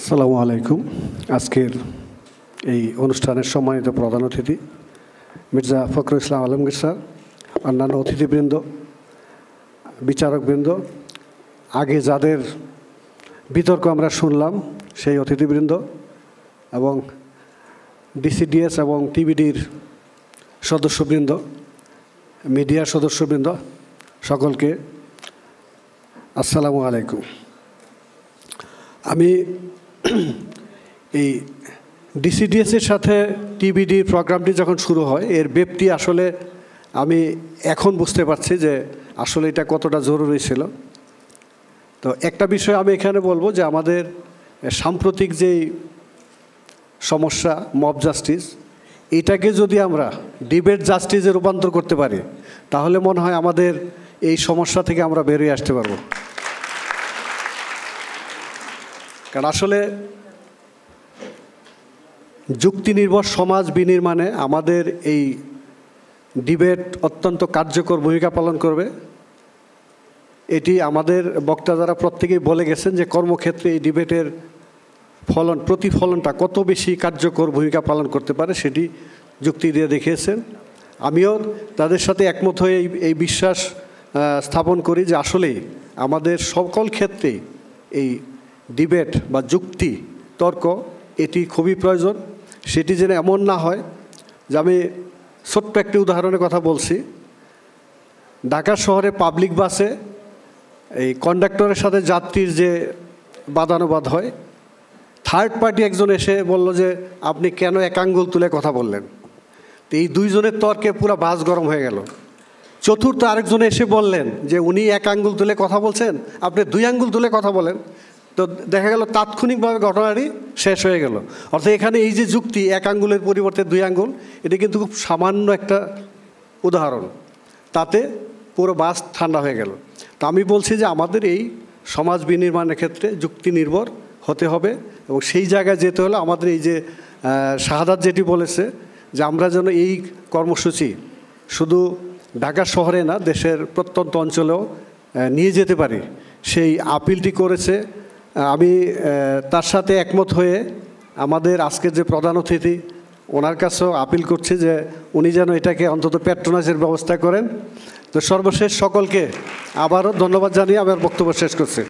আসসালামু আলাইকুম। আজকের এই অনুষ্ঠানের সম্মানিত প্রধান অতিথি মির্জা ফখরুল ইসলাম আলমগীর স্যার, অন্যান্য অতিথিবৃন্দ, বিচারকবৃন্দ, আগে যাদের বিতর্ক আমরা শুনলাম সেই অতিথিবৃন্দ এবং ডিসিডিএস এবং টিবিডির সদস্যবৃন্দ, মিডিয়ার সদস্যবৃন্দ, সকলকে আসসালামু আলাইকুম। আমি এই ডিসিডিএসের সাথে টিবিডির প্রোগ্রামটি যখন শুরু হয়, এর ব্যাপ্তি আসলে আমি এখন বুঝতে পারছি যে আসলে এটা কতটা জরুরি ছিল। তো একটা বিষয় আমি এখানে বলবো যে আমাদের সাম্প্রতিক যেই সমস্যা মব জাস্টিস, এটাকে যদি আমরা ডিবেট জাস্টিসে রূপান্তর করতে পারি তাহলে মনে হয় আমাদের এই সমস্যা থেকে আমরা বেরিয়ে আসতে পারবো। কারণ আসলে যুক্তি নির্ভর সমাজ বিনির্মাণে আমাদের এই ডিবেট অত্যন্ত কার্যকর ভূমিকা পালন করবে। এটি আমাদের বক্তা যারা প্রত্যেকেই বলে গেছেন যে কর্মক্ষেত্রে এই ডিবেটের প্রতিফলনটা কত বেশি কার্যকর ভূমিকা পালন করতে পারে সেটি যুক্তি দিয়ে দেখিয়েছেন। আমিও তাদের সাথে একমত হয়ে এই বিশ্বাস স্থাপন করি যে আসলেই আমাদের সকল ক্ষেত্রেই এই ডিবেট বা যুক্তি তর্ক এটি খুবই প্রয়োজন। সেটি যেন এমন না হয় যে, আমি ছোট্ট একটি উদাহরণের কথা বলছি। ঢাকা শহরে পাবলিক বাসে এই কন্ডাক্টরের সাথে যাত্রীর যে বাদানুবাদ হয়, থার্ড পার্টি একজন এসে বলল যে আপনি কেন এক আঙ্গুল তুলে কথা বললেন। তো এই দুইজনের তর্কে পুরো বাস গরম হয়ে গেল। চতুর্থ আরেকজন এসে বললেন যে উনি এক আঙ্গুল তুলে কথা বলছেন, আপনি দুই আঙ্গুল তুলে কথা বলেন। তো দেখা গেল তাৎক্ষণিকভাবে ঘটনাটি শেষ হয়ে গেল। অর্থাৎ এখানে এই যে যুক্তি এক আঙ্গুলের পরিবর্তে দুই আঙ্গুল, এটি কিন্তু খুব সামান্য একটা উদাহরণ, তাতে পুরো বাস ঠান্ডা হয়ে গেল। তো আমি বলছি যে আমাদের এই সমাজ বিনির্মাণের ক্ষেত্রে যুক্তি নির্ভর হতে হবে এবং সেই জায়গায় যেতে হলে আমাদের এই যে শাহাদাত যেটি বলেছে যে আমরা যেন এই কর্মসূচি শুধু ঢাকা শহরে না, দেশের প্রত্যন্ত অঞ্চলেও নিয়ে যেতে পারি, সেই আপিলটি করেছে। আমি তার সাথে একমত হয়ে আমাদের আজকের যে প্রধান অতিথি, ওনার কাছেও আপিল করছি যে উনি যেন এটাকে অন্তত প্যাট্রোনাইজের ব্যবস্থা করেন। তো সর্বশেষ সকলকে আবারও ধন্যবাদ জানিয়ে আমার বক্তব্য শেষ করছি।